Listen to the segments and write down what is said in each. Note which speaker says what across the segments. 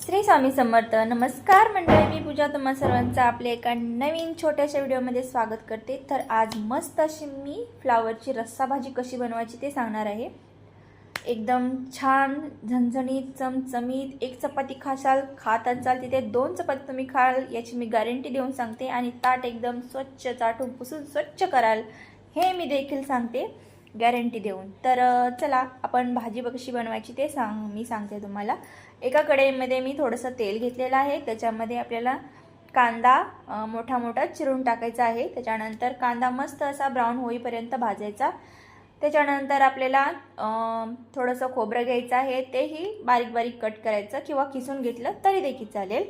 Speaker 1: श्री स्वामी समर्थ। नमस्कार मंडळी, मी पूजा तुम्हा सर्वांचं आपल्या एका नवीन छोट्याशा व्हिडिओमध्ये स्वागत करते। तर आज मस्त अशी मी फ्लावरची रस्सा भाजी कशी बनवायची ते सांगणार आहे। एकदम छान झणझणीत चमचमीत, एक चपाती खाशाल खात असाल तिथे दोन चपाती तुम्ही खाल याची मी गॅरंटी देऊन सांगते। आणि ताट एकदम स्वच्छ चाटून पुसून स्वच्छ कराल हे मी देखील सांगते गॅरंटी देऊन। तर चला आपण भाजी कशी बनवायची ते मी सांगते तुम्हाला। एका कढईमध्ये मी थोडंसं तेल घेतलेलं आहे, त्याच्यामध्ये आपल्याला कांदा मोठा मोठा चिरून टाकायचा आहे। त्याच्यानंतर कांदा मस्त असा ब्राऊन होईपर्यंत भाजायचा। त्याच्यानंतर आपल्याला थोडंसं खोबरं घ्यायचं आहे, तेही बारीक बारीक कट करायचं किंवा किसून घेतलं तरी देखील चालेल।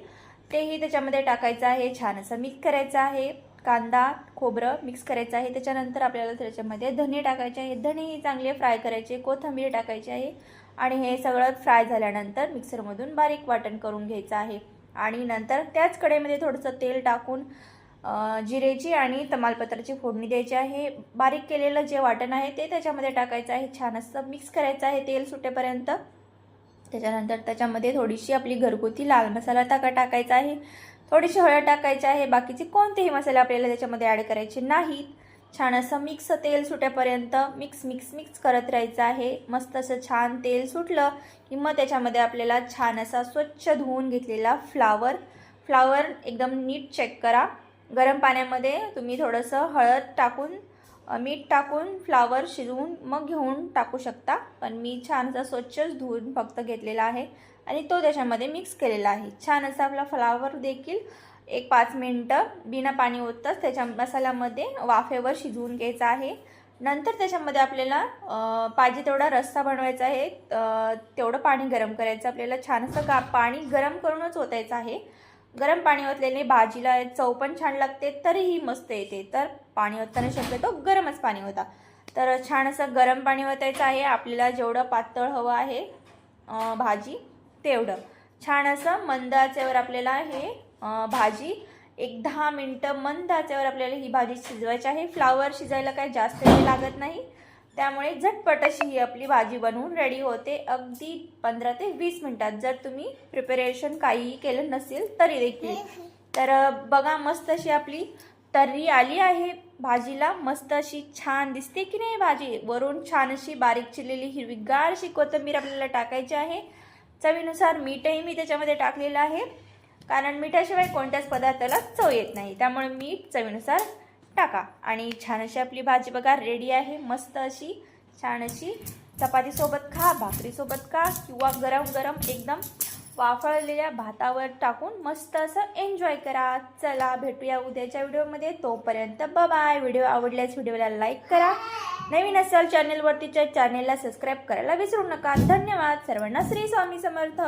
Speaker 1: तेही त्याच्यामध्ये टाकायचं आहे, छान असं मिक्स करायचं आहे। कांदा खोबरं मिक्स करायचं आहे। त्याच्यानंतर आपल्याला त्याच्यामध्ये धने टाकायचे आहेत, धनेही चांगले फ्राय करायचे, कोथिंबीर टाकायची आहे। आणि हे सगळं फ्राय झाल्यानंतर मिक्सरमधून बारीक वाटण करून घ्यायचं आहे। आणि नंतर त्याच कढईमध्ये थोडंसं तेल टाकून जिरेची आणि तमालपत्राची फोडणी द्यायची आहे। बारीक केलेलं जे वाटण आहे ते त्याच्यामध्ये टाकायचं आहे, छान असं मिक्स करायचं आहे तेल सुटेपर्यंत। त्याच्यानंतर त्याच्यामध्ये थोडीशी आपली घरगुती लाल मसाला टाकायचा आहे, थोडीशी हळद टाकायची आहे। बाकीचे कोणतेही मसाले आपल्याला त्याच्यामध्ये ॲड करायचे नाहीत। छान असं मिक्स तेल सुटेपर्यंत मिक्स करत राहायचं आहे। मस्त असं छान तेल सुटलं की मग त्याच्यामध्ये आपल्याला छान असा स्वच्छ धुवून घेतलेला फ्लावर एकदम नीट चेक करा। गरम पाण्यामध्ये तुम्ही थोडंसं हळद टाकून मीठ टाकून फ्लावर शिजवून मग घेऊन टाकू शकता, पण मी छान असं स्वच्छच धुवून फक्त घेतलेला आहे आणि तो त्याच्यामध्ये मिक्स केलेला आहे। छान असा आपला फ्लावर देखील एक 5 मिनिटं बिना पाणी ओतताच त्याच्या मसाल्यामध्ये वाफेवर शिजवून घ्यायचा आहे। नंतर त्याच्यामध्ये आपल्याला पाहिजे तेवढा रस्सा बनवायचा आहे, तेवढं पाणी गरम करायचं आपल्याला। छान असं पाणी गरम करूनच ओतायचं आहे। गरम पाणी ओतलेले भाजीला चव पण छान लागते, तरीही मस्त येते। तर पाणी ओतताना शक्यतो गरमच पाणी होता। तर छान असं गरम पाणी ओतायचं आहे आपल्याला, जेवढं पातळ हवं आहे भाजी तेवढं। छान असं मंद आचेवर आपल्याला हे भाजी एक 10 मिनिटं मंद आचेवर आपल्याला ही भाजी शिजवायची आहे। फ्लावर शिजायला काही जास्त वेळ लागत नाही, त्यामुळे झटपट अशी ही आपली भाजी बनवून रेडी होते अगदी 15 ते 20 मिनिटात, जर तुम्ही प्रिपरेशन काहीही केलं नसेल तरी देखील। तर बघा मस्त अशी आपली तर्री आली आहे भाजीला, मस्त अशी छान दिसते की नाही भाजी। वरून छान अशी बारीक चिरलेली हिरवीगार अशी कोथिंबीर आपल्याला टाकायची आहे। चवीनुसार मीठही मी त्याच्यामध्ये टाकलेलं आहे, कारण मिठाशिवाय कोणत्याच पदार्थाला चव येत नाही, त्यामुळे मीठ चवीनुसार टाका। आणि छान अशी आपली भाजी बघा रेडी आहे। मस्त अशी छान अशी चपातीसोबत खा, भाकरीसोबत खा किंवा गरम गरम एकदम वाफळलेल्या भातावर टाकून मस्त असं एन्जॉय करा। चला भेटूया उद्याच्या व्हिडिओमध्ये, तोपर्यंत बाय। व्हिडिओ आवडल्यास व्हिडिओला लाईक करा, नवीन असाल चॅनलवरतीच्या चॅनलला सबस्क्राईब करायला विसरू नका। धन्यवाद सर्वांना। श्री स्वामी समर्थ।